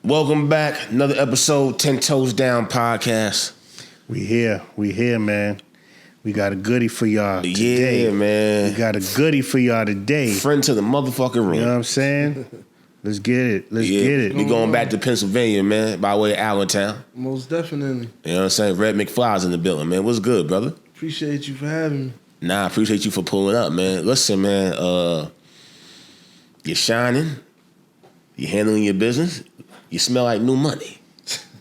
Welcome back. Another episode, 10 Toes Down podcast. We here, man. We got a goodie for y'all today. Yeah, man. We got a goodie for y'all today. Friend to the motherfucking room. You know what I'm saying? Let's get it. Let's get it. We going back to Pennsylvania, man, by way of Allentown. Most definitely. You know what I'm saying? Red Mcfly's in the building, man. What's good, brother? Appreciate you for having me. Nah, I appreciate you for pulling up, man. Listen, man, you're shining. You're handling your business. You smell like new money.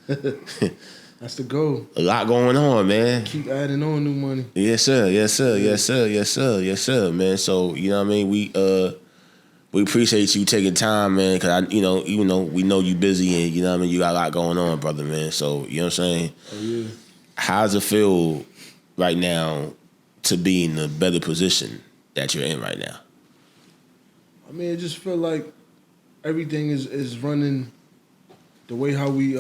That's the goal. A lot going on, man. Keep adding on new money. Yes, sir. Yes, sir. Yes, sir. Yes, sir. Yes, sir, man. So, you know what I mean? We appreciate you taking time, man, because, even though we know you busy and, you know what I mean, you got a lot going on, brother, man. So, you know what I'm saying? Oh, yeah. How does it feel right now to be in the better position that you're in right now? I mean, it just feel like everything is running the way how we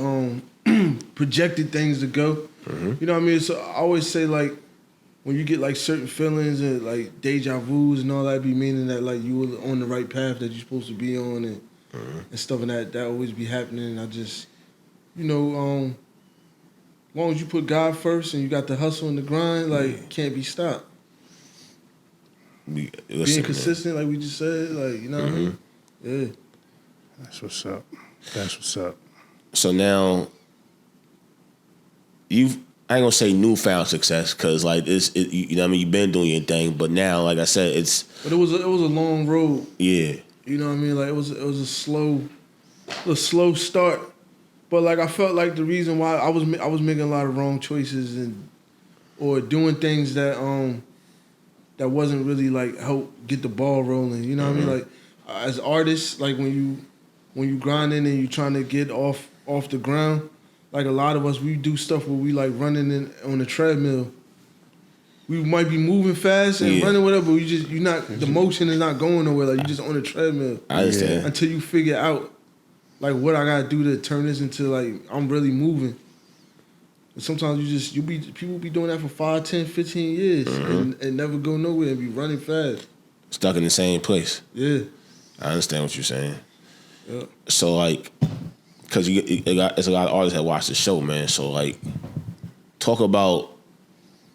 projected things to go. Mm-hmm. You know what I mean? So I always say, like, when you get like certain feelings and like deja vus and all that, be meaning that like you were on the right path that you're supposed to be on and stuff, and that always be happening. I just, as long as you put God first and you got the hustle and the grind, like, can't be stopped. Being consistent, man. Like we just said, like, you know what I mean? Yeah. That's what's up. That's what's up. So now, I ain't gonna say newfound success, because like you know what I mean, you've been doing your thing, but now, like I said, it's. But it was a long road. Yeah. You know what I mean? Like it was a slow start, but like I felt like the reason why I was making a lot of wrong choices or doing things that wasn't really like help get the ball rolling. You know what I mean? Like as artists, like when you grinding and you trying to get off the ground, like a lot of us, we do stuff where we like running on the treadmill. We might be moving fast and running whatever, but the motion is not going nowhere. Like you just on a treadmill. I understand. Until you figure out like what I gotta do to turn this into like I'm really moving. And sometimes people be doing that for 5, 10, 15 years and never go nowhere and be running fast. Stuck in the same place. Yeah. I understand what you're saying. Yeah. So like, because there's a lot of artists that watch the show, man. So like, talk about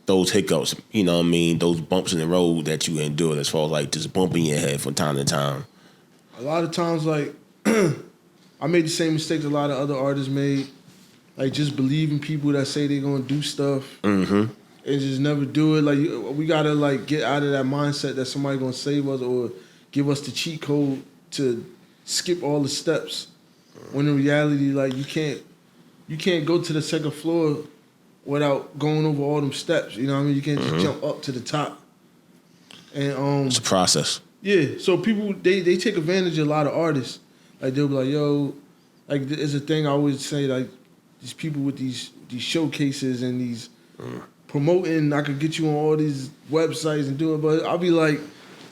those hiccups, you know what I mean? Those bumps in the road that you endured, as far as like just bumping your head from time to time. A lot of times, like, I made the same mistakes a lot of other artists made. Like, just believing people that say they're going to do stuff and just never do it. Like, we got to, like, get out of that mindset that somebody going to save us or give us the cheat code to skip all the steps. When in reality, like, you can't go to the second floor without going over all them steps. You know what I mean? You can't just jump up to the top. And it's a process. Yeah. So people they take advantage of a lot of artists. Like they'll be like, yo, like it's a thing I always say, like these people with these showcases and these promoting, I could get you on all these websites and do it, but I'll be like,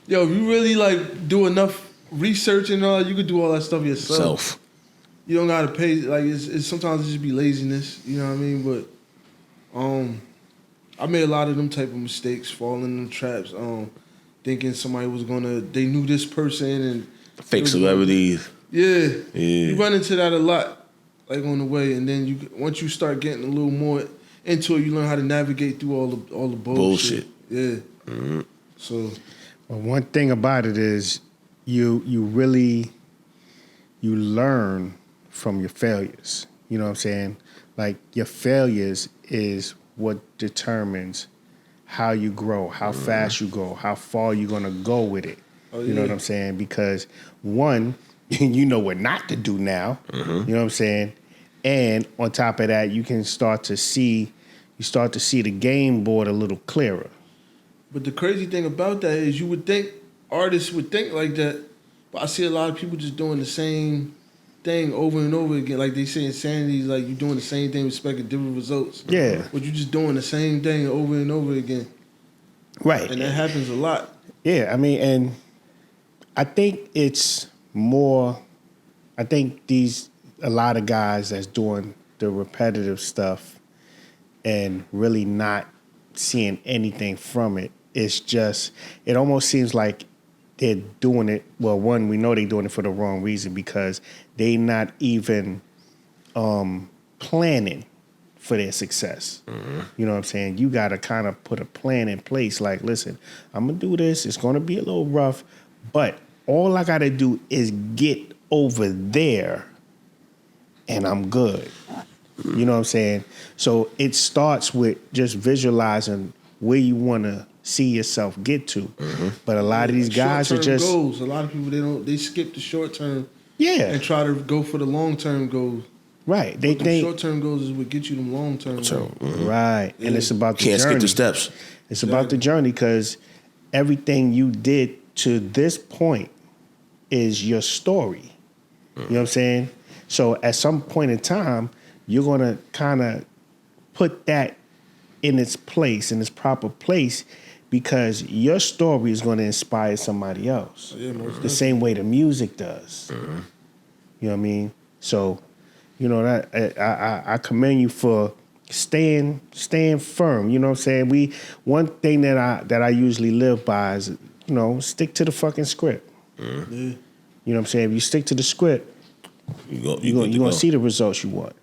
yo, if you really like do enough research and all, you could do all that stuff yourself. You don't gotta pay. Like it's sometimes it just be laziness. You know what I mean? But I made a lot of them type of mistakes, falling in traps, thinking somebody was they knew this person and fake celebrities. You run into that a lot, like on the way, and then once you start getting a little more into it, you learn how to navigate through all the bullshit. Yeah. Mm-hmm. So, well, one thing about it is you learn from your failures. You know what I'm saying? Like your failures is what determines how you grow, how fast you go, how far you're gonna go with it. You know what I'm saying? Because one, you know what not to do now. You know what I'm saying? And on top of that, you start to see the game board a little clearer. But the crazy thing about that is you would think artists would think like that, but I see a lot of people just doing the same thing over and over again. Like they say insanity is like you're doing the same thing expecting different results. Yeah. But you're just doing the same thing over and over again. Right. And that happens a lot. Yeah, I mean, and I think it's more, I think a lot of guys that's doing the repetitive stuff and really not seeing anything from it. It's just, it almost seems like they're doing it. Well, one, we know they're doing it for the wrong reason because they not even planning for their success. You know what I'm saying? You got to kind of put a plan in place. Like, listen, I'm going to do this. It's going to be a little rough, but all I got to do is get over there and I'm good. You know what I'm saying? So it starts with just visualizing where you want to see yourself get to. But a lot of these guys are just goals. A lot of people they skip the short term and try to go for the long term goals. Right. They think short term goals is what get you them long term goals. Right. Yeah. And it's about the journey. Can't skip the steps. It's about the journey because everything you did to this point is your story. You know what I'm saying? So at some point in time, you're going to kind of put that in its place, in its proper place, because your story is going to inspire somebody else. The same way the music does. You know what I mean? So, you know, that I commend you for staying firm. You know what I'm saying? One thing that I usually live by is, you know, stick to the fucking script. You know what I'm saying? If you stick to the script, you're going to see the results you want.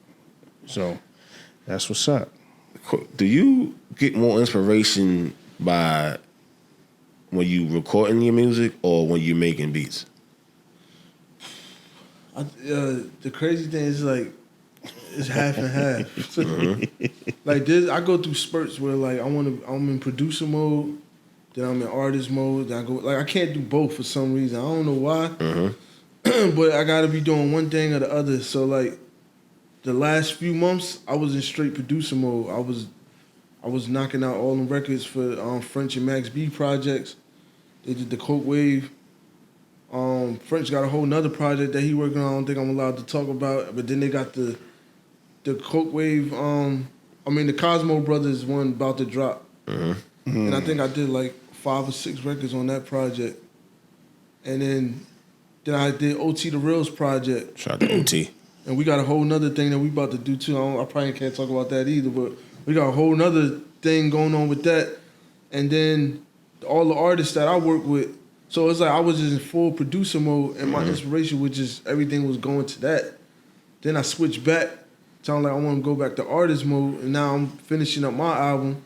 So that's what's up. Do you get more inspiration by when you recording your music or when you making beats? The crazy thing is like it's half and half. Like this, I go through spurts where like I'm in producer mode, then I'm in artist mode. Then I go like I can't do both for some reason. I don't know why, but I got to be doing one thing or the other. So like the last few months, I was in straight producer mode. I was knocking out all the records for French and Max B projects. They did the Coke Wave. French got a whole nother project that he working on. I don't think I'm allowed to talk about. But then they got the Coke Wave. The Cosmo Brothers one about to drop. And I think I did like 5 or 6 records on that project. And then I did OT the Reals project. Shout out to OT. And we got a whole nother thing that we about to do too. I probably can't talk about that either, but we got a whole nother thing going on with that. And then all the artists that I work with. So it's like I was just in full producer mode and my inspiration was just everything was going to that. Then I switched back. Sound like I want to go back to artist mode. And now I'm finishing up my album,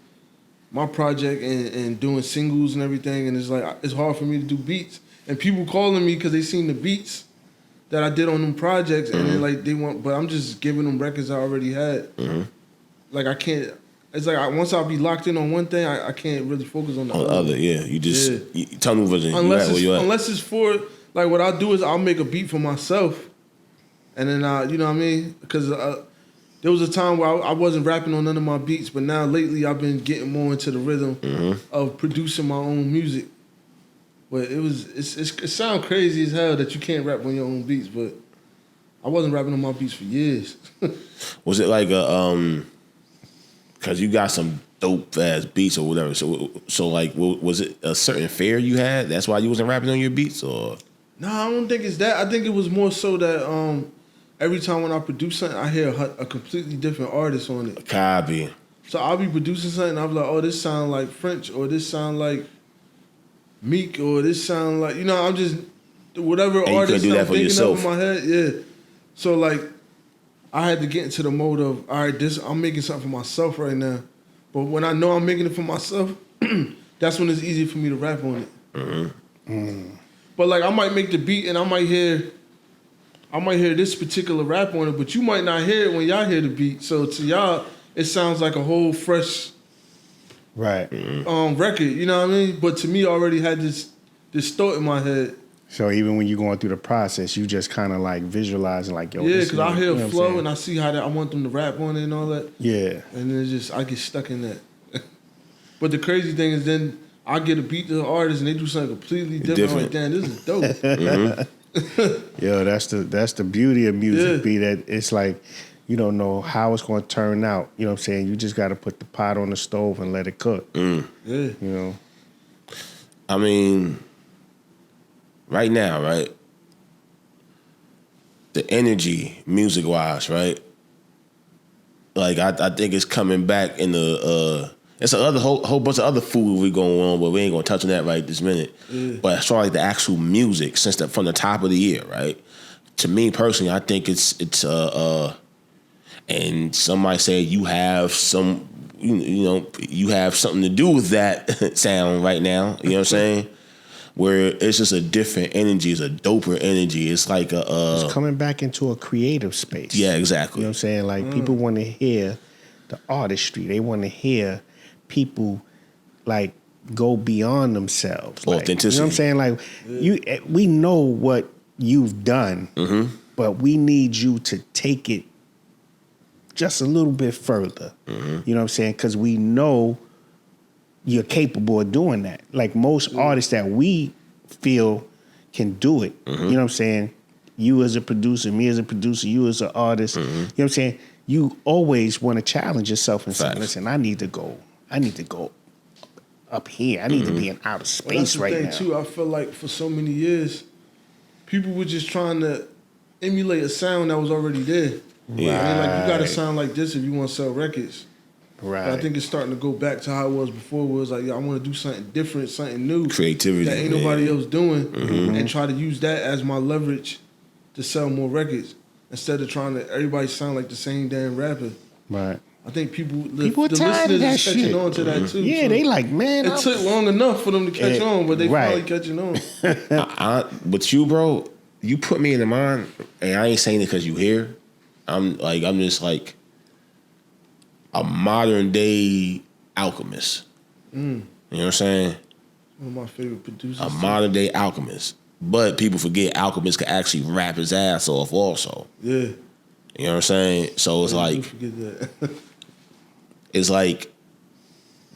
my project, and doing singles and everything. And it's like, it's hard for me to do beats. And people calling me because they seen the beats that I did on them projects, and then like they want, but I'm just giving them records I already had. Like I can't. It's like once I be locked in on one thing, I can't really focus on the other. Yeah, you just you tell me where unless it's for like what I'll do is I'll make a beat for myself, and then you know what I mean? Because there was a time where I wasn't rapping on none of my beats, but now lately I've been getting more into the rhythm of producing my own music. But it sounds crazy as hell that you can't rap on your own beats, but I wasn't rapping on my beats for years. Was it like because you got some dope ass beats or whatever? So like, was it a certain fear you had? That's why you wasn't rapping on your beats, or? No, I don't think it's that. I think it was more so that every time when I produce something, I hear a completely different artist on it. Copy. So I'll be producing something, I'll be like, oh, this sound like French, or this sound like Meek, or this sound like, you know, I'm just, whatever artist I'm thinking of in my head, yeah. So like, I had to get into the mode of, all right, I'm making something for myself right now. But when I know I'm making it for myself, that's when it's easy for me to rap on it. But like, I might make the beat and I might hear this particular rap on it, but you might not hear it when y'all hear the beat. So to y'all, it sounds like a whole fresh record, you know what I mean? But to me, I already had this thought in my head. So even when you're going through the process, you just kind of like visualizing like, yo, yeah, because I hear a flow and I see how I want them to rap on it and all that. Yeah. And then I get stuck in that. But the crazy thing is then I get a beat to the artist and they do something completely different. I'm like, damn, this is dope. Yo, that's the beauty of music, be that it's like, you don't know how it's going to turn out. You know what I'm saying? You just got to put the pot on the stove and let it cook. Yeah. You know? I mean, right now, right? The energy, music-wise, right? Like, I think it's coming back in the... it's a whole bunch of other food we going on, but we ain't going to touch on that right this minute. But as far as like the actual music, from the top of the year, right? To me, personally, I think it's and somebody said you have some, you have something to do with that sound right now. You know what I'm saying? Where it's just a different energy, it's a doper energy. It's like it's coming back into a creative space. Yeah, exactly. You know what I'm saying? Like people want to hear the artistry. They want to hear people like go beyond themselves. Authenticity. Like, you know what I'm saying? Like we know what you've done, but we need you to take it just a little bit further. You know what I'm saying? Because we know you're capable of doing that. Like most artists that we feel can do it. You know what I'm saying? You as a producer, me as a producer, you as an artist. You know what I'm saying? You always want to challenge yourself and say, listen, I need to go up here. I need to be in outer space right now. That's the thing too. I feel like for so many years, people were just trying to emulate a sound that was already there. Yeah. I mean, like, you got to sound like this if you want to sell records. Right. But I think it's starting to go back to how it was before. It was like, I want to do something different, something new. Creativity. That ain't nobody else doing. And try to use that as my leverage to sell more records. Instead of trying to, everybody sound like the same damn rapper. Right. I think people are tired of that is catching shit. on to that too. Yeah, so they like, man. it took long enough for them to catch on, but they finally catching on. But you, bro, you put me in the mind, and I ain't saying it because you here. I'm just like a modern day alchemist. You know what I'm saying? One of my favorite producers. A modern day alchemist. But people forget alchemists can actually rap his ass off also. Yeah. You know what I'm saying? So it's like, forget that. it's like,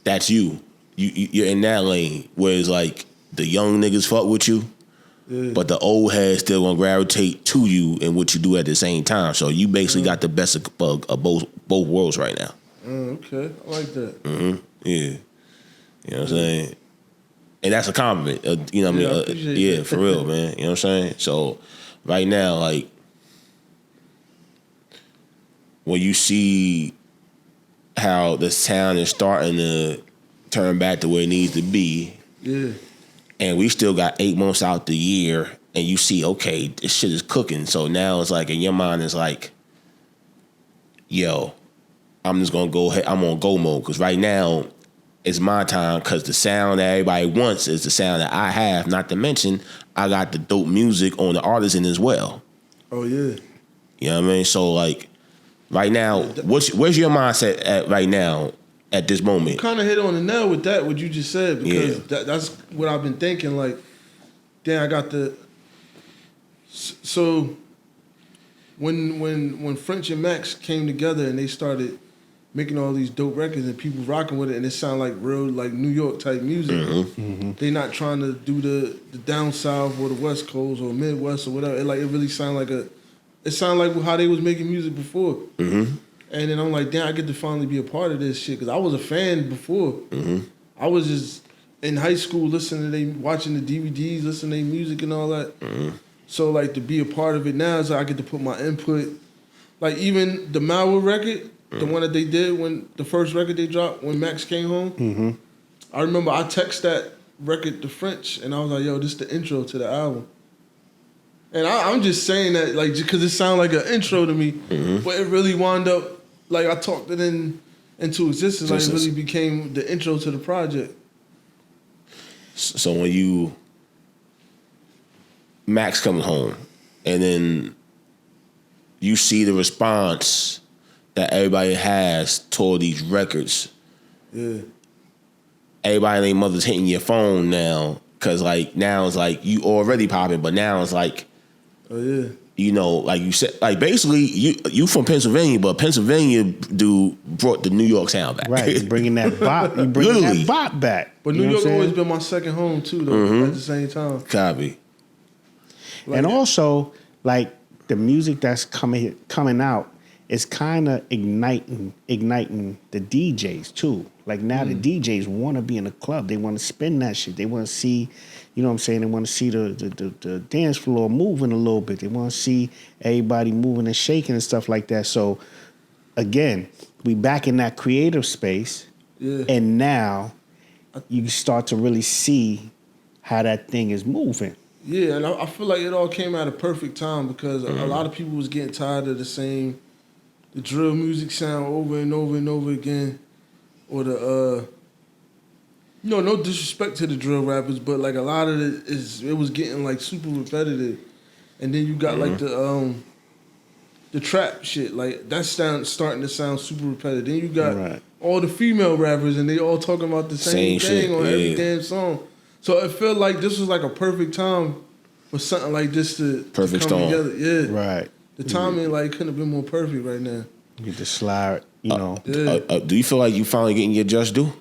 that's you. You're in that lane where it's like the young niggas fuck with you, but the old heads still gonna gravitate to you and what you do at the same time. So you basically got the best of both worlds right now. Okay, I like that. Yeah. You know what I'm saying? And that's a compliment. You know what I mean? I appreciate that. For real, man. You know what I'm saying? So right now, like, when you see how the sound is starting to turn back to where it needs to be, and we still got 8 months out the year, and you see, okay, this shit is cooking. So now it's like, in your mind, it's like, yo, I'm just gonna go ahead. I'm on go mode because right now it's my time. Because the sound that everybody wants is the sound that I have. Not to mention, I got the dope music on the artisan as well. Oh yeah. You know what I mean? So like, right now, where's your mindset at right now at this moment? You kind of hit on the nail with that, what you just said, because that's what I've been thinking. Like, damn, I got the. So when French and Max came together and they started making all these dope records and people rocking with it, and it sound like real like New York type music. They not trying to do the down south or the West Coast or Midwest or whatever. It really sound like it sound like how they was making music before. And then I'm like, damn, I get to finally be a part of this shit because I was a fan before. I was just in high school listening to watching the DVDs, listening to their music and all that. So like to be a part of it now is I get to put my input. Like even the Malwood record, the one that they did when the first record they dropped when Max came home. I remember I texted that record to French and I was like, yo, this is the intro to the album. And I'm just saying that like because it sounded like an intro to me, but it really wound up like I talked it into existence. Like it really became the intro to the project. So when Max comes home and then you see the response that everybody has toward these records. Everybody and their mother's hitting your phone now because like now it's like you already popping, but now it's like, you know, like you said, like basically you from Pennsylvania, but Pennsylvania dude brought the New York sound back. Right, you bringing that bop, that bop back. But New York always been my second home too, though. At the same time, Copy. Like and also like the music that's coming out. It's kind of igniting the DJs too. Like now the DJs want to be in the club. They want to spin that shit. They want to see, you know what I'm saying? They want to see the dance floor moving a little bit. They want to see everybody moving and shaking and stuff like that. So again, we back in that creative space. And now you start to really see how that thing is moving. Yeah, and I feel like it all came at a perfect time because a lot of people was getting tired of the same drill music sound over and over and over again, or the no disrespect to the drill rappers, but like a lot of it was getting like super repetitive, and then you got like the trap shit, like that starting to sound super repetitive. Then you got all the female rappers, and they all talking about the same thing on every damn song. So it felt like this was like a perfect time for something like this to come together. Yeah, right. The timing like couldn't have been more perfect right now. You get the slide, you know. Do you feel like you finally getting your just due?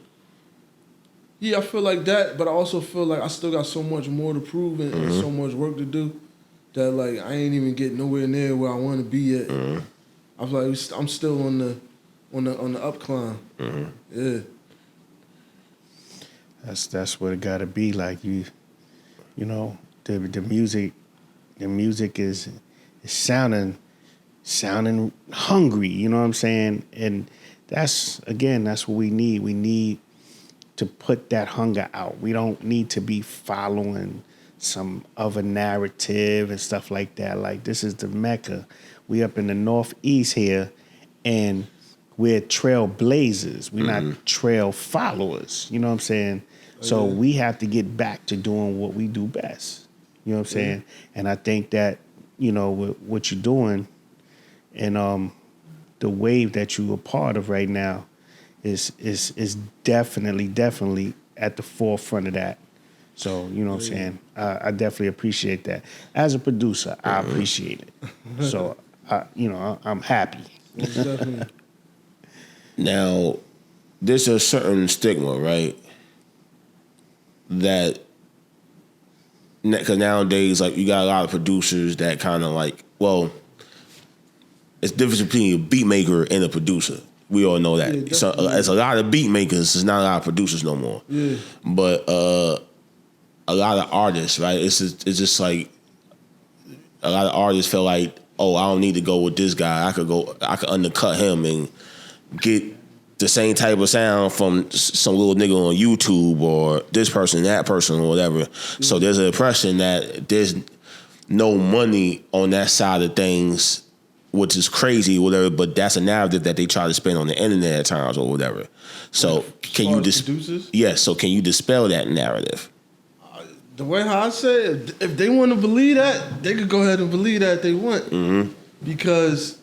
Yeah, I feel like that, but I also feel like I still got so much more to prove and so much work to do that like I ain't even getting nowhere near where I want to be yet. I feel like I'm still on the up climb. Yeah, that's what it got to be. Like you know, the music is sounding hungry. You know what I'm saying? And that's what we need. We need to put that hunger out. We don't need to be following some other narrative and stuff like that. Like, this is the Mecca. We up in the Northeast here, and we're trailblazers. We're not trail followers. You know what I'm saying? So we have to get back to doing what we do best. You know what I'm saying? And I think that, you know, with what you're doing and the wave that you're a part of right now is definitely at the forefront of that. So, you know what I'm saying? I definitely appreciate that. As a producer, I appreciate it. So, I'm happy. definitely. Now, there's a certain stigma, right? That, because nowadays, like, you got a lot of producers that kind of like, well, it's the difference between a beat maker and a producer. We all know that. Yeah, so it's a lot of beat makers. There's not a lot of producers no more. Yeah. But a lot of artists, right? It's just like a lot of artists feel like, oh, I don't need to go with this guy. I could undercut him and get the same type of sound from some little nigga on YouTube or this person, that person, or whatever. So there's an impression that there's no money on that side of things, which is crazy, whatever, but that's a narrative that they try to spin on the internet at times or whatever. So can you so can you dispel that narrative? The way how I say it, if they want to believe that, they could go ahead and believe that if they want. Because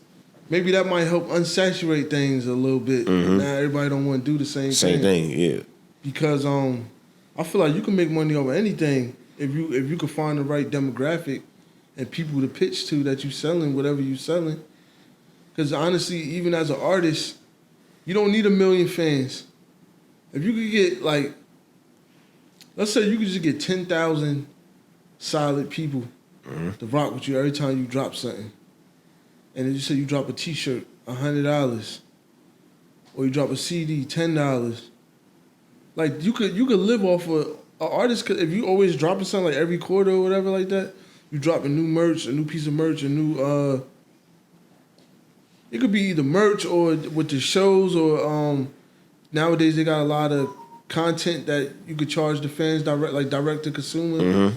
maybe that might help unsaturate things a little bit. Now everybody don't want to do the same thing. Same thing, yeah. Because I feel like you can make money over anything if you can find the right demographic and people to pitch to that you selling whatever you selling. Because honestly, even as an artist, you don't need 1 million fans. If you could get like, let's say you could just get 10,000 solid people to rock with you every time you drop something. And then you say you drop a t-shirt, $100. Or you drop a CD, $10. Like you could live off of an artist. If you always dropping something like every quarter or whatever like that, you drop a new merch, a new piece of merch, a new it could be either merch or with the shows or nowadays they got a lot of content that you could charge the fans direct to consumer.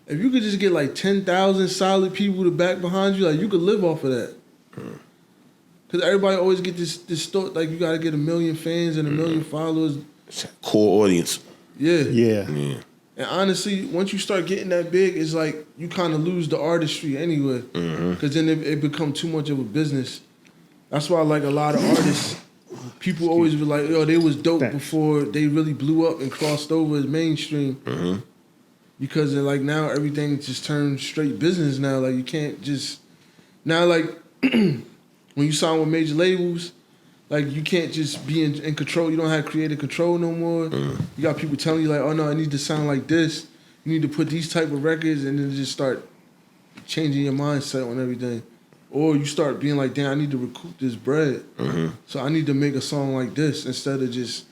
If you could just get like 10,000 solid people to back behind you, like you could live off of that. Because everybody always get this thought like you got to get 1 million fans and 1 million followers. Core audience. Yeah. And honestly, once you start getting that big, it's like you kind of lose the artistry anyway. Because then it becomes too much of a business. That's why like a lot of artists, people always be like, yo, they was dope before they really blew up and crossed over as mainstream. Because they're like now everything just turned straight business now. Like you can't just now like when you sign with major labels, like you can't just be in control. You don't have creative control no more. You got people telling you like, oh no, I need to sound like this. You need to put these type of records, and then just start changing your mindset on everything. Or you start being like, damn, I need to recoup this bread. So I need to make a song like this instead of just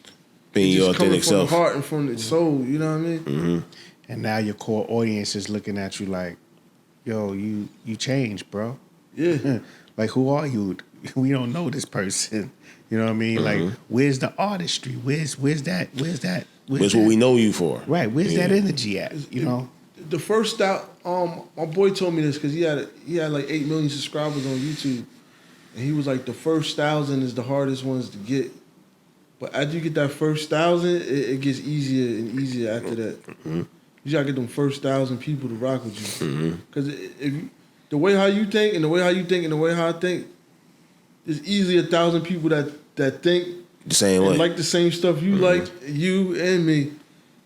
being your authentic self. From the heart and from the soul. You know what I mean? And now your core audience is looking at you like, yo, you changed, bro. Yeah. Like, who are you? We don't know this person. You know what I mean? Like, where's the artistry? Where's that? Where's what we know you for? Right. Where's that energy at? You know? The first out, my boy told me this because he had like 8 million subscribers on YouTube. And he was like, the first 1,000 is the hardest ones to get. But after you get that first 1,000, it gets easier and easier after that. Mm-hmm. You gotta get them first 1,000 people to rock with you. Because the way how you think and the way how you think and the way how I think, there's easily 1,000 people that think the same way, like the same stuff you like, you and me.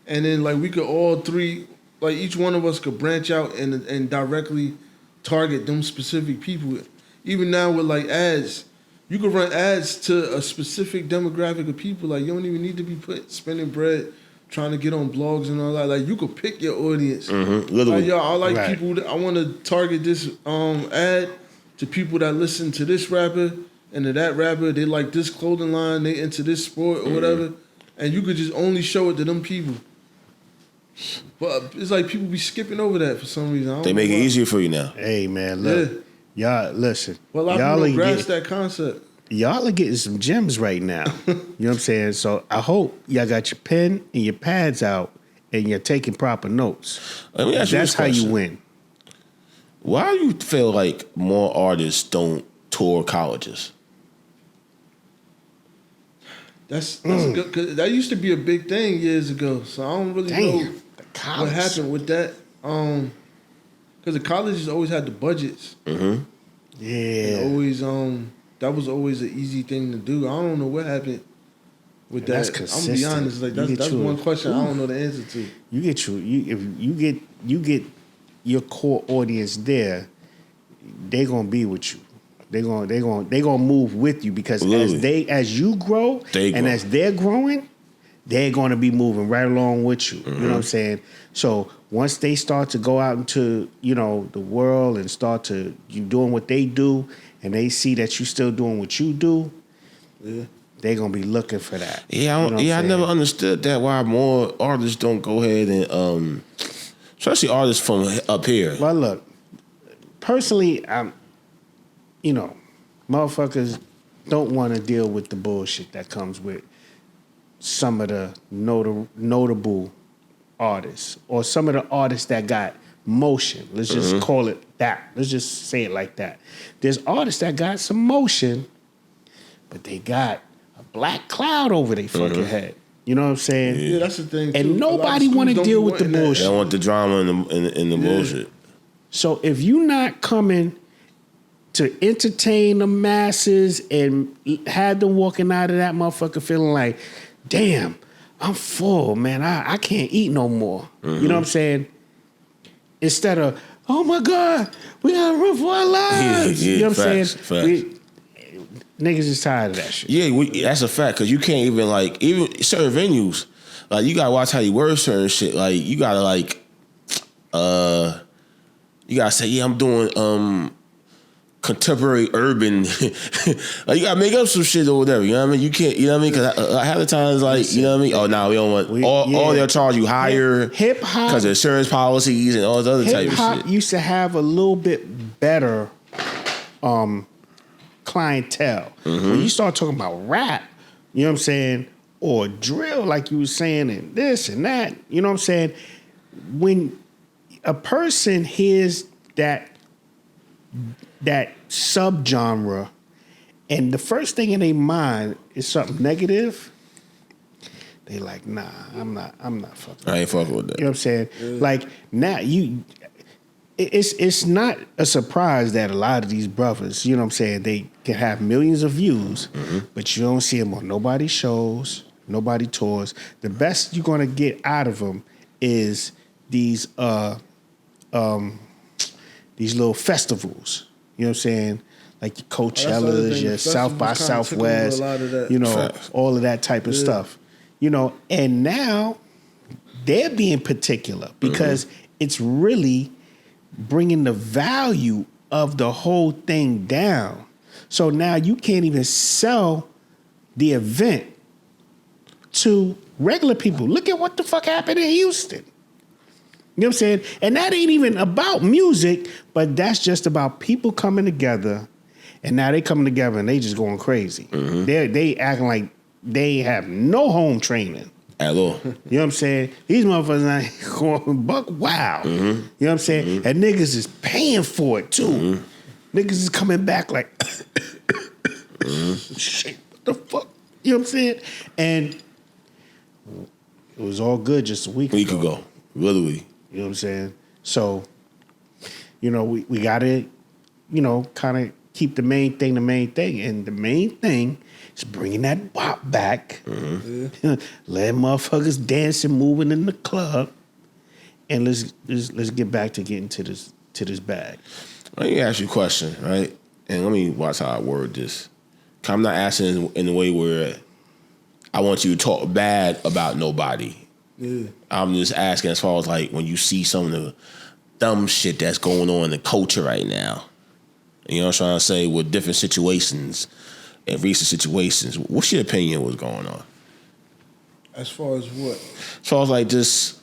And then like we could all three, like each one of us could branch out and directly target them specific people. Even now with like ads, you could run ads to a specific demographic of people. Like you don't even need to be spending bread trying to get on blogs and all that. Like you could pick your audience. Like yo, I like people I want to target this ad to people that listen to this rapper and to that rapper. They like this clothing line, they into this sport or whatever. And you could just only show it to them people. But it's like people be skipping over that for some reason. They make it easier for you now. Hey man, look. Y'all listen. Well, a lot of people don't grasp that concept. Y'all are getting some gems right now. You know what I'm saying? So I hope y'all got your pen and your pads out and you're taking proper notes. Let me ask you That's how you win. Why do you feel like more artists don't tour colleges? That's good, cause that used to be a big thing years ago. So I don't really know what happened with that. Because the colleges always had the budgets. Mm-hmm. Yeah. And always that was always an easy thing to do. I don't know what happened with that. That's consistent. I'm gonna be honest. Like that's one question I don't know the answer to. If you get your core audience there, they gonna be with you. They gonna move with you because as you grow and as they're growing, they're gonna be moving right along with you. You know what I'm saying? So once they start to go out into the world and start to you doing what they do, and they see that you still doing what you do, they're gonna be looking for that. Yeah, I never understood that why more artists don't go ahead and especially artists from up here. Well, look, personally, motherfuckers don't want to deal with the bullshit that comes with some of the notable artists or some of the artists that got motion. Let's just call it that. Let's just say it like that. There's artists that got some motion, but they got a black cloud over their fucking head. You know what I'm saying? Yeah, that's the thing. And nobody want to deal with the bullshit. They don't want the drama and the bullshit. So if you're not coming to entertain the masses and have them walking out of that motherfucker feeling like, damn, I'm full, man. I can't eat no more. You know what I'm saying? Instead of, oh my God, we gotta run for our lives. You know what I'm saying? Niggas is tired of that shit. Yeah, that's a fact. Cause you can't even even certain venues, like you gotta watch how you word certain shit. Like you gotta you gotta say, yeah, I'm doing contemporary urban. Like you gotta make up some shit or whatever. You know what I mean? You can't. You know what I mean? Because half the times, you know what I mean? Oh, no, we don't want. Or they'll charge you higher hip hop because of insurance policies and all this other type of shit. Hip hop used to have a little bit better clientele. When you start talking about rap, you know what I'm saying, or drill, like you were saying, and this and that, you know what I'm saying. When a person hears that subgenre, and the first thing in their mind is something negative, they like, nah, I'm not fucking. I ain't fucking with that. You know what I'm saying? Like now it's not a surprise that a lot of these brothers, you know what I'm saying, they can have millions of views, but you don't see them on nobody's shows, nobody tours. The best you're gonna get out of them is these little festivals. You know what I'm saying? Like your Coachellas, your South by Southwest, all of that type of stuff. And now they're being particular because it's really bringing the value of the whole thing down. So now you can't even sell the event to regular people. Look at what the fuck happened in Houston. You know what I'm saying? And that ain't even about music, but that's just about people coming together. And now they coming together and they just going crazy. They acting like they have no home training. At all. You know what I'm saying? These motherfuckers not going buck wild. You know what I'm saying? And niggas is paying for it too. Niggas is coming back like, shit, what the fuck? You know what I'm saying? And it was all good just a week ago. Literally. You know what I'm saying? So, we got to, kind of keep the main thing. And the main thing is bringing that bop back. Mm-hmm. Let motherfuckers dancing, moving in the club. And let's get back to getting to this bag. Let me ask you a question, right? And let me watch how I word this. I'm not asking in the way where I want you to talk bad about nobody. Yeah. I'm just asking as far as like when you see some of the dumb shit that's going on in the culture right now. You know what I'm trying to say? With different situations and recent situations. What's your opinion of what's going on? As far as what? As far as like just...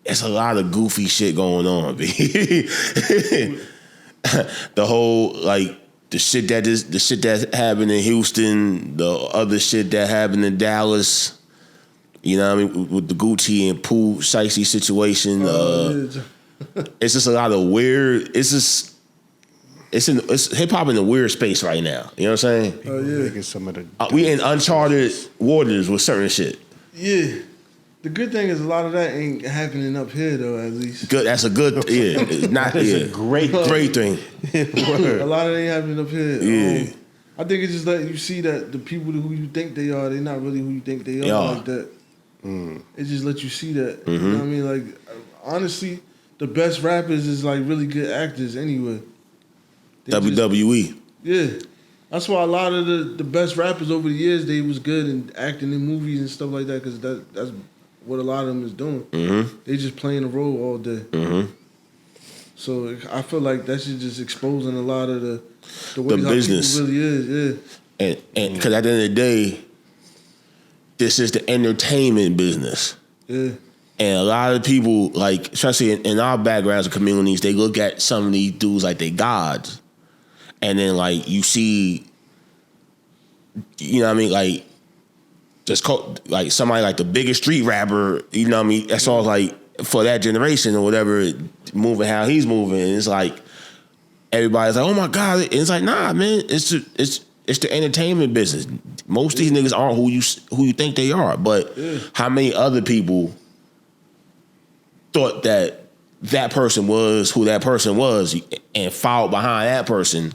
It's a lot of goofy shit going on, B. The whole like the shit that happened in Houston, the other shit that happened in Dallas. You know what I mean, with the Gucci and Pooh Shicey situation. It's just a lot of weird. It's hip hop in a weird space right now. You know what I'm saying? Oh yeah. Making some of the We in uncharted waters with certain shit. Yeah. The good thing is a lot of that ain't happening up here though. At least good. That's a good. Yeah, it's not. That's a great thing. A lot of it ain't happening up here. Yeah. I think it's just like you see that the people who you think they are, they're not really who you think they are like that. It just lets you see that. Mm-hmm. You know what I mean? Like honestly, the best rappers is like really good actors anyway. WWE. Yeah. That's why a lot of the best rappers over the years, they was good in acting in movies and stuff like that because that's what a lot of them is doing. Mm-hmm. They just playing a role all day. Mm-hmm. So I feel like that's just exposing a lot of the way how business really is, yeah. And because at the end of the day, this is the entertainment business. Yeah. And a lot of people, like especially in our backgrounds and communities, they look at some of these dudes like they gods. And then, like, you see, you know what I mean, like, just like somebody like the biggest street rapper, you know what I mean? That's all like for that generation or whatever, moving how he's moving. And it's like everybody's like, oh my God. And it's like, nah, man, it's the entertainment business. Most of these niggas aren't who you think they are. But how many other people thought that person was who that person was and followed behind that person?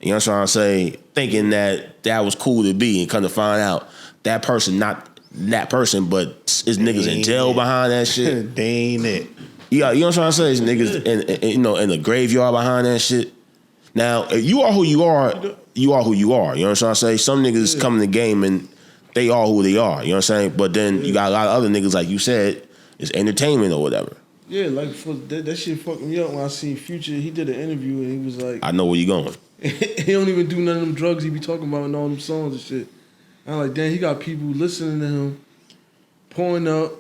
You know what I'm trying to say? Thinking that was cool to be and come to find out that person, not that person, but it's niggas in jail behind that shit. They ain't it. Yeah, you know what I'm trying to say? It's niggas in the graveyard behind that shit. Now, if you are who you are, you are who you are. You know what I'm trying to say? Some niggas come in the game and they are who they are. You know what I'm saying? But then you got a lot of other niggas, like you said, it's entertainment or whatever. Yeah, like that shit fucked me up when I seen Future. He did an interview and he was like, I know where you going. He don't even do none of them drugs he be talking about in all them songs and shit. I'm like, damn, he got people listening to him, pouring up,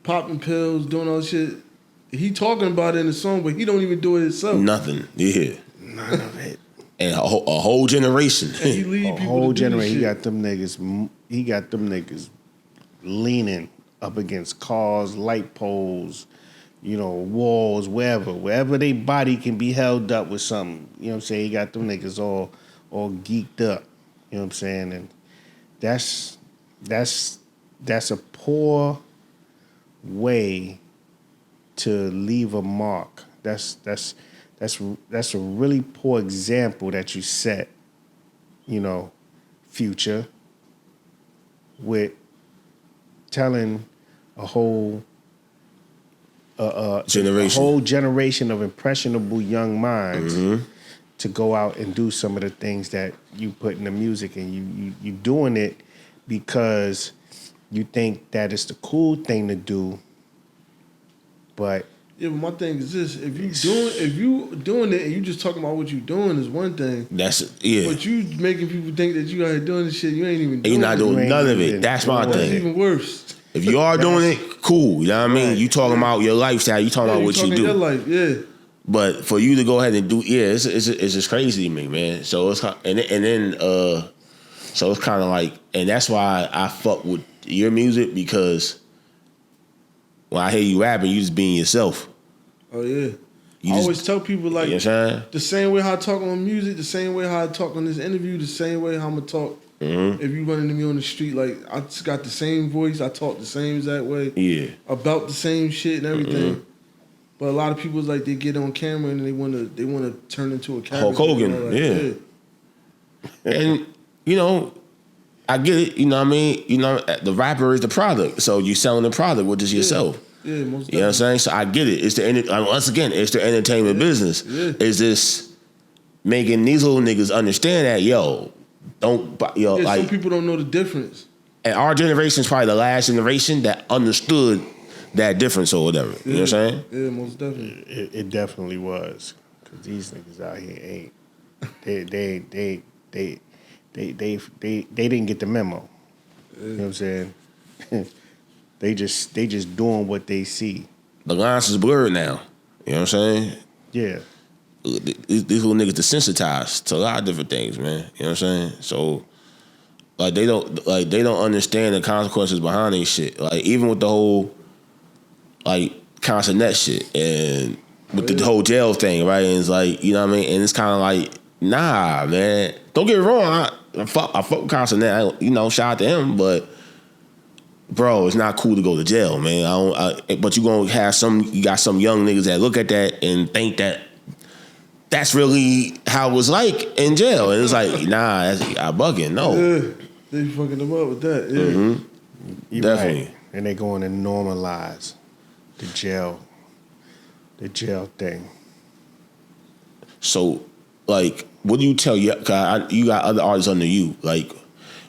popping pills, doing all this shit. He talking about it in the song, but he don't even do it himself. Nothing. Yeah. None of it. And a whole generation. And he lead a people whole to do generation. this shit. He got them niggas leaning up against cars, light poles, walls, wherever they body can be held up with something. You know what I'm saying? He got them niggas all geeked up. You know what I'm saying? And that's a poor way to leave a mark. That's a really poor example that you set, Future, with telling a whole generation. A whole generation of impressionable young minds to go out and do some of the things that you put in the music, and you doing it because you think that it's the cool thing to do. But yeah, but my thing is this: if you doing it and you just talking about what you doing is one thing. That's yeah. But you making people think that you out here doing this shit, you ain't even. You're not doing none of it. That's my thing. That's even worse. If you are doing it, cool. You know what I mean? Right. You talking about your lifestyle. You talking about what you do. Your life, yeah. But for you to go ahead and do, it's just crazy to me, man. So it's so it's kind of like, and that's why I fuck with your music, because when I hear you rapping, you just being yourself. Oh yeah. You I always tell people like you know what I'm saying? the same way how I talk on music, the same way how I talk on this interview, the same way how I'm gonna talk. If you run into me on the street, like I just got the same voice, I talk the same exact way. Yeah. About the same shit and everything. But a lot of people like they get on camera and they wanna turn into a character. Hulk Hogan, yeah. And you know, I get it. You know what I mean? You know, the rapper is the product, so you're selling the product, which is yourself. Yeah, most definitely. You know what I'm saying? So I get it. It's once again, it's the entertainment business. Yeah. Is this making these little niggas understand that like some people don't know the difference. And our generation is probably the last generation that understood that difference or whatever. You know what I'm saying? Yeah, most definitely. It definitely was, because these niggas out here ain't. They didn't get the memo. You know what I'm saying? They just doing what they see. The lines is blurred now. You know what I'm saying? Yeah. These little niggas desensitized to a lot of different things, man. You know what I'm saying? So like they don't understand the consequences behind their shit. Like even with the whole like constant net shit and with the whole jail thing, right? And it's like, you know what I mean? And it's kind of like, nah, man. Don't get me wrong. I fuck with constant net. Shout out to him, but bro, it's not cool to go to jail, man. But you got some young niggas that look at that and think that that's really how it was like in jail. And it's like, nah, I bugging. No. Yeah, they fucking them up with that. Yeah. Mm-hmm. Definitely. Right. And they going to normalize the jail thing. So, like, what do you tell you got other artists under you? Like,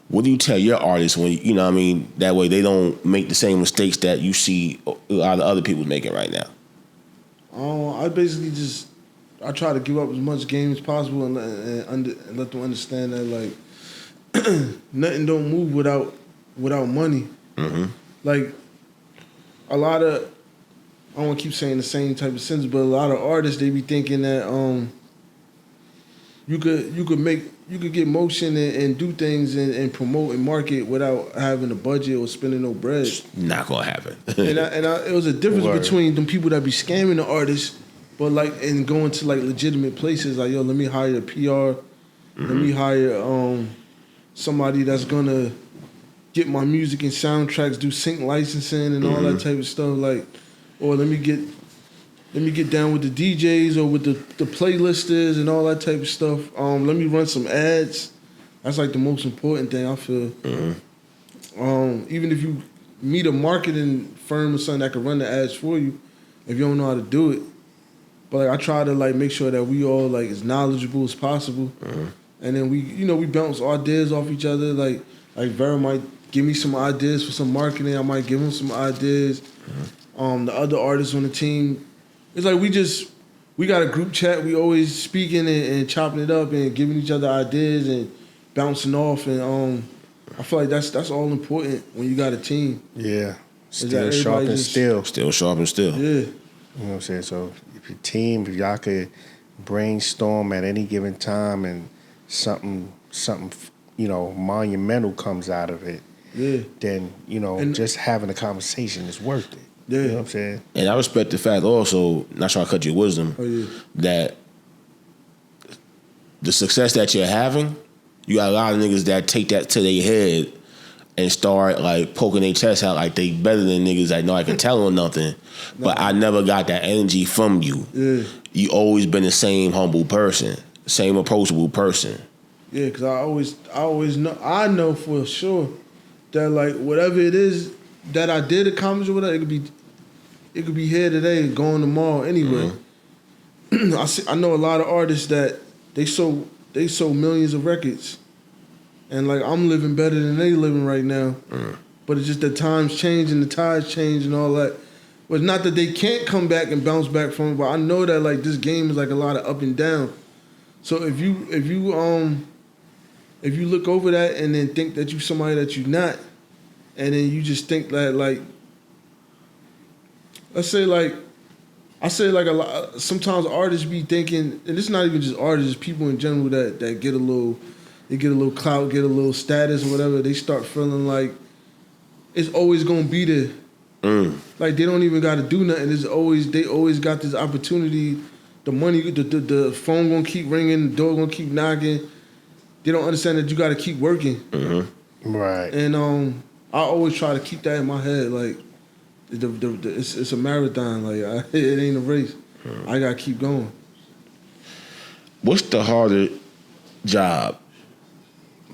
what do you tell your artists when, you know what I mean, that way they don't make the same mistakes that you see a lot of other people making right now? I basically I try to give up as much game as possible and let them understand that like nothing don't move without money. Mm-hmm. Like a lot of, I don't want to keep saying the same type of sentence, but a lot of artists, they be thinking that you could get motion and do things and promote and market without having a budget or spending no bread. Not gonna happen. It was a difference between them people that be scamming the artists, but like and going to like legitimate places like, yo, let me hire a PR, let me hire somebody that's gonna get my music and soundtracks, do sync licensing and all that type of stuff, like, or let me get down with the DJs or with the playlisters and all that type of stuff. Let me run some ads. That's like the most important thing, I feel. Even if you meet a marketing firm or something that can run the ads for you, if you don't know how to do it. But like I try to like make sure that we all like as knowledgeable as possible. And then we bounce ideas off each other. Like Vera might give me some ideas for some marketing. I might give him some ideas. The other artists on the team, it's like we got a group chat. We always speaking and chopping it up and giving each other ideas and bouncing off. And I feel like that's all important when you got a team. Yeah. Still sharp and still. Still sharp and still. You Yeah. know what I'm saying? So if y'all could brainstorm at any given time and something monumental comes out of it, then just having a conversation is worth it. Yeah. You know what I'm saying? And I respect the fact also, not trying to cut your wisdom, that the success that you're having, you got a lot of niggas that take that to their head and start like poking their chest out like they better than niggas that know I can tell them nothing. But I never got that energy from you. Yeah. You always been the same humble person, same approachable person. Yeah, because I always know, I know for sure that like whatever it is that I did accomplish or whatever, it could be here today and gone tomorrow anyway. I know a lot of artists that they sold millions of records. And like I'm living better than they living right now. But it's just that times change and the tides change and all that. But not that they can't come back and bounce back from it, but I know that like this game is like a lot of up and down. So if you look over that and then think that you somebody that you're not, and then you just think that like, I say like a lot. Sometimes artists be thinking, and it's not even just artists, it's people in general that get a little clout, get a little status or whatever. They start feeling like it's always gonna be there. Like they don't even got to do nothing. They always got this opportunity the money, the phone gonna keep ringing, the door gonna keep knocking. They don't understand that you got to keep working. Right. And I always try to keep that in my head, like it's a marathon, like it ain't a race. I gotta keep going. What's the harder job?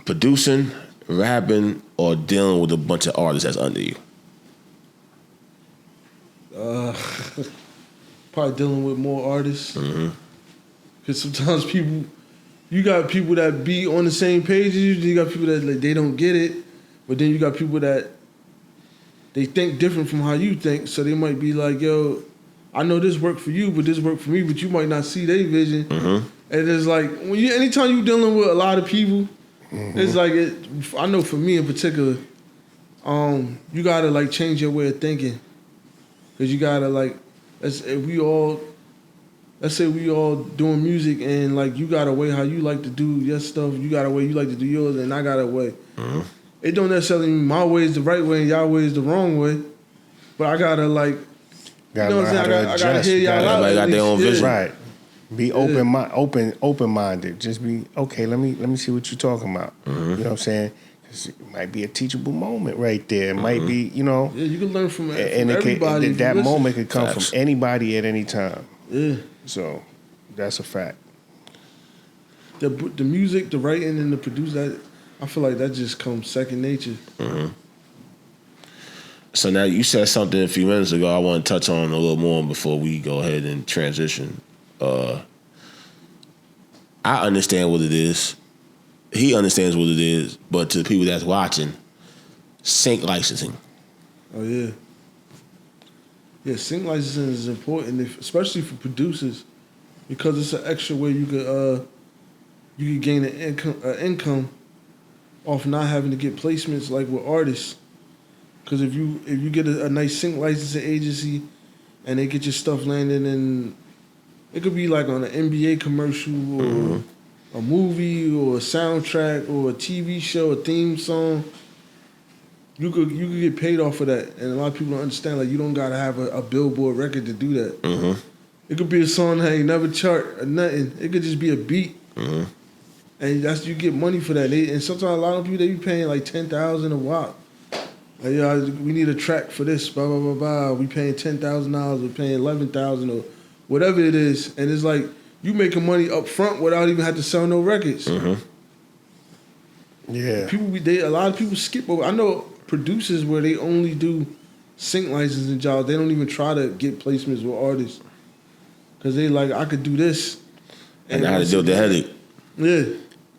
Producing, rapping, or dealing with a bunch of artists that's under you? Probably dealing with more artists. Because sometimes you got people that be on the same page as you. You got people that like, they don't get it, but then you got people that they think different from how you think. So they might be like, "Yo, I know this worked for you, but this worked for me." But you might not see their vision. And it's like anytime you dealing with a lot of people, it's like I know for me in particular, you gotta like change your way of thinking, because you gotta like let's say we all doing music and like you got a way how you like to do your stuff, you got a way you like to do yours, and I got a way. It don't necessarily mean my way is the right way and y'all way is the wrong way, but I gotta like, you know what I'm saying? I gotta hear y'all out. Everybody got their own vision. Right. Be open minded. Just be okay. Let me see what you're talking about. You know what I'm saying? 'Cause it might be a teachable moment right there. It might be, you know. Yeah, you can learn from everybody. And that moment could come Facts. from anybody at any time. Yeah. So that's a fact. The music, the writing, and the produce, I feel like that just comes second nature. So now you said something a few minutes ago I want to touch on a little more before we go ahead and transition. I understand what it is. He understands what it is, but to the people that's watching, sync licensing. Oh yeah. Yeah, sync licensing is important, especially for producers, because it's an extra way you could gain an income off not having to get placements like with artists. Because if you get a nice sync licensing agency and they get your stuff landed in, it could be like on an NBA commercial or a movie or a soundtrack or a TV show, a theme song. You could get paid off of that, and a lot of people don't understand. Like you don't gotta have a Billboard record to do that. It could be a song that ain't never chart or nothing. It could just be a beat, and you get money for that. And sometimes a lot of people they be paying like $10,000 a watt. Like, we need a track for this. Blah blah blah blah. We paying $10,000. We're paying $11,000 or whatever it is, and it's like you making money up front without even have to sell no records. Yeah. A lot of people skip over. I know producers where they only do sync licensing jobs. They don't even try to get placements with artists because they like I could do this. And I had to deal with the headache. Yeah.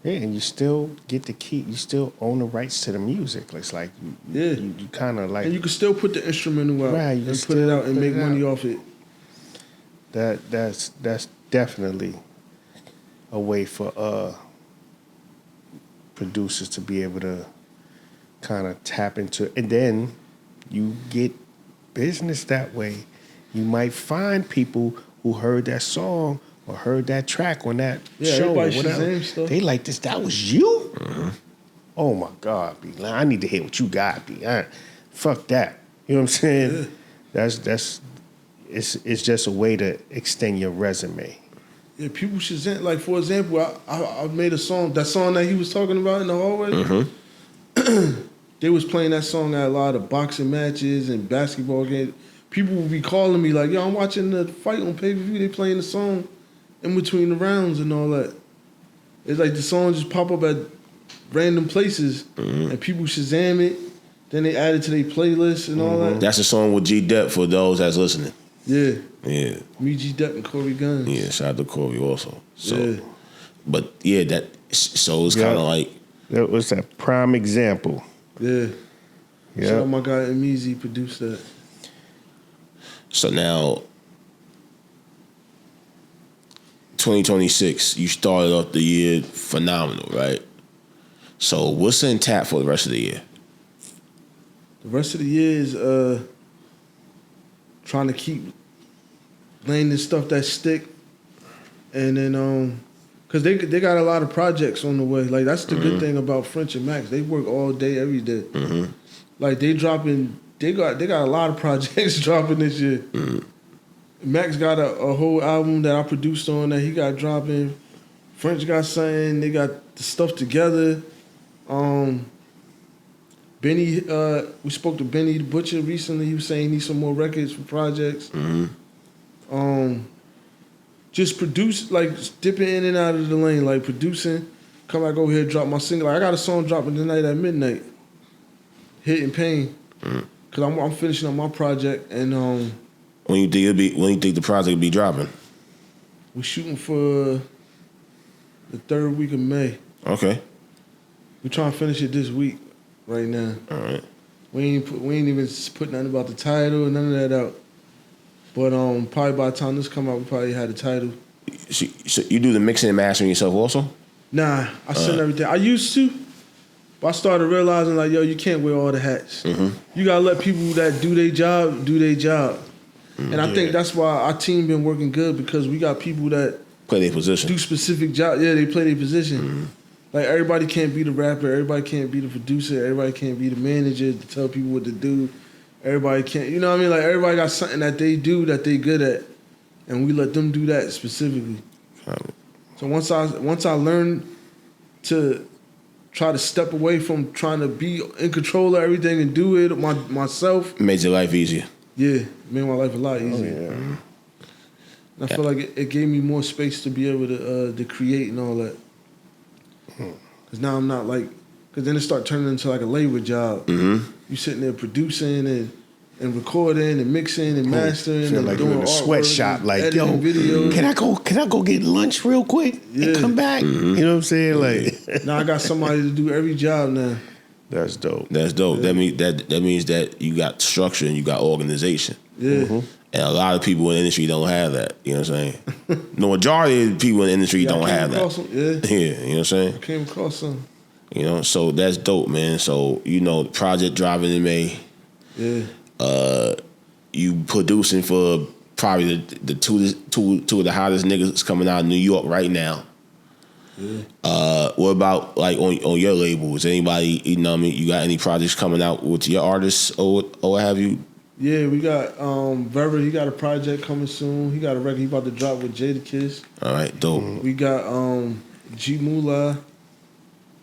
Yeah, and you still get to keep. You still own the rights to the music. It's like you kind of like. And you can still put the instrumental out Right, and put it out and make money off it. That's definitely a way for producers to be able to kind of tap into, and then you get business that way. You might find people who heard that song or heard that track on that show or whatever. They like this. That was you? Oh my God, B. I need to hear what you got, B. Fuck that. You know what I'm saying? Yeah. It's just a way to extend your resume. Yeah, people should like for example, I made a song. That song that he was talking about in the hallway. They was playing that song at a lot of boxing matches and basketball games. People would be calling me like, "Yo, I'm watching the fight on pay-per-view. They playing the song in between the rounds and all that." It's like the song just pop up at random places and people Shazam it. Then they add it to their playlist and all that. That's a song with G Dep for those that's listening. Yeah. Yeah. Me, G Dep, and Corey Guns. Yeah, shout out to Corey also. So, yeah. But yeah, so it's kind of like. That was a prime example. Yeah. Yeah. Shout out my guy Emizi produced that. So now, 2026, you started off the year phenomenal, right? So what's in tap for the rest of the year? The rest of the year is trying to keep laying this stuff that stick, and then cause they got a lot of projects on the way. Like that's the good thing about French and Max. They work all day, every day. Like they got a lot of projects dropping this year, Max got a whole album that I produced on that he got dropping. French got something. They got the stuff together. Benny, we spoke to Benny the Butcher recently. He was saying he needs some more records for projects. Just produce, like dipping in and out of the lane, like producing. Come back over here, drop my single. Like, I got a song dropping tonight at midnight. Hit and Pain. Cause I'm finishing up my project, and when you think the project will be dropping? we're shooting for the 3rd week of May. Okay. We're trying to finish it this week, right now. All right. We ain't even put nothing about the title and none of that out. But probably by the time this come out, we probably had a title. So you do the mixing and mastering yourself also? Nah, I send everything. I used to, but I started realizing like, yo, you can't wear all the hats. You gotta let people that do their job do their job. And I think that's why our team been working good, because we got people that Play their position. do specific jobs. Yeah, they play their position. Like, everybody can't be the rapper. Everybody can't be the producer. Everybody can't be the manager to tell people what to do. Everybody can't, you know what I mean? Like, everybody got something that they do that they good at, and we let them do that specifically. So once I learned to try to step away from trying to be in control of everything and do it myself, made your life easier. Yeah, it made my life a lot easier. And I feel like it gave me more space to be able to create and all that. Because now I'm not like, because then it start turning into like a labor job. You sitting there producing and recording and mixing and mastering. Feel and like doing you're in a sweatshop. Like, yo, videos. can I go get lunch real quick and come back? You know what I'm saying? Like, now I got somebody to do every job now. That's dope. That's dope. That means that you got structure and you got organization. Yeah. And a lot of people in the industry don't have that. You know what I'm saying? The majority of people in the industry don't have that. Yeah, you know what I'm saying? I came across some. You know, so that's dope, man. So, you know, the project dropping in May. Yeah. You producing for probably the two of the hottest niggas coming out of New York right now. Yeah. What about like on your label? Is anybody, you know what I mean, you got any projects coming out with your artists or what have you? Yeah, we got Verver, he got a project coming soon. He got a record he about to drop with Jadakiss. All right, dope. We got G Moolah.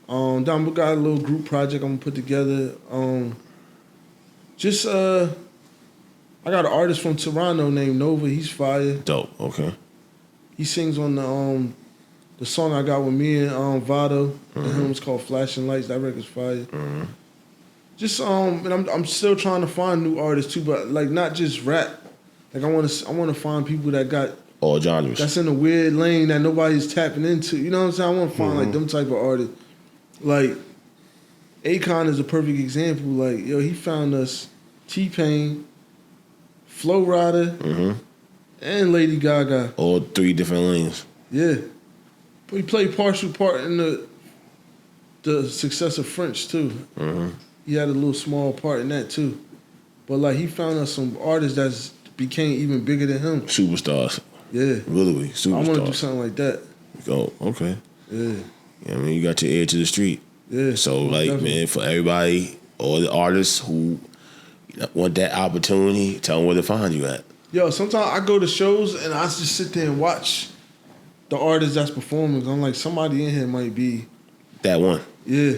We got a little group project I'm gonna put together. I got an artist from Toronto named Nova. He's fire. Dope. Okay. He sings on the song I got with me and Vado. And him, it's called Flashing Lights. That record's fire. Just and I'm still trying to find new artists too, but like not just rap. Like I want to find people that got all genres. That's in a weird lane that nobody's tapping into. You know what I'm saying? I want to find like them type of artists. Like Akon is a perfect example. Like, yo, he found us T-Pain, Flo Rida, and Lady Gaga. All 3 different lanes. Yeah. But he played partial part in the success of French too. He had a little small part in that too. But like he found us some artists that became even bigger than him. Superstars. Yeah. Literally, superstars. I want to do something like that. Oh, okay. Yeah. I mean, you got your ear to the street. Yeah. So, like, definitely. man, for everybody, all the artists who want that opportunity, tell them where to find you at. Yo, sometimes I go to shows and I just sit there and watch the artist that's performing. I'm like, somebody in here might be that one. Yeah.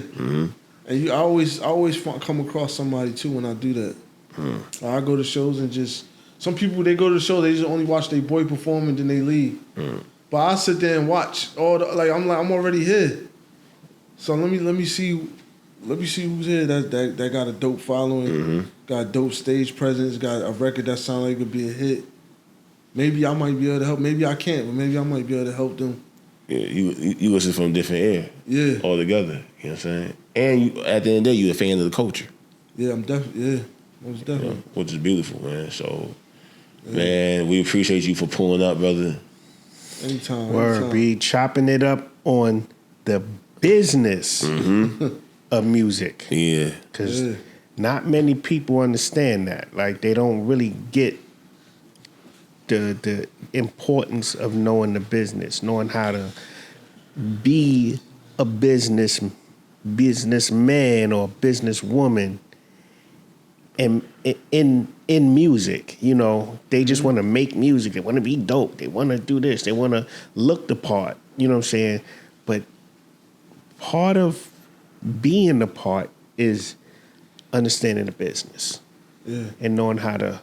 And I always come across somebody too when I do that. I go to shows and just some people they go to the show they just only watch their boy perform and then they leave. But I sit there and watch I'm already here. So let me see who's here that got a dope following, got a dope stage presence, got a record that sounds like it could be a hit. Maybe I might be able to help. Maybe I can't, but maybe I might be able to help them. Yeah, you listen from different air. Yeah. Altogether. You know what I'm saying? And you, at the end of the day, you're a fan of the culture. Yeah, I'm definitely, most definitely. You know, which is beautiful, man. So, man, we appreciate you for pulling up, brother. Anytime. Word, be chopping it up on the business of music. Yeah. Because not many people understand that. Like, they don't really get the importance of knowing the business, knowing how to be a businessman or businesswoman And in music, you know, they just want to make music. They want to be dope. They want to do this. They want to look the part. You know what I'm saying? But part of being the part is understanding the business and knowing how to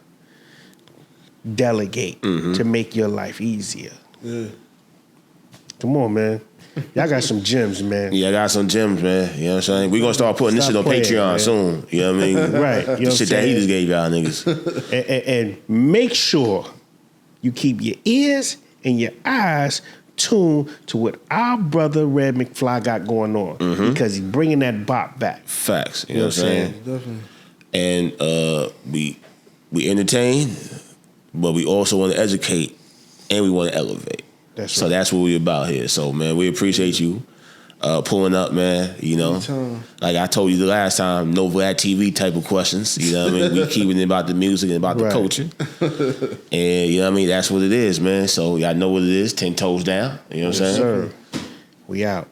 delegate to make your life easier. Yeah. Come on, man. Y'all got some gems, man. Yeah, I got some gems, man. You know what I'm saying? We're going to start putting this shit on playing, Patreon man. soon. You know what I mean? Right. You know The what shit I'm that he saying? just gave y'all niggas. And make sure you keep your ears and your eyes tuned to what our brother Red Mcfly got going on because he's bringing that bop back. Facts. You know what I'm saying? Definitely. And we entertain, but we also want to educate and we want to elevate. That's so right. that's what we about here. So, man, we appreciate you pulling up, man. You know, Anytime. like I told you the last time, no Vlad TV type of questions. You know what I mean? We keeping it about the music and about the Right. culture. And, you know what I mean? That's what it is, man. So y'all know what it is, 10 toes down. You know what I'm Yes, saying? sir. We out.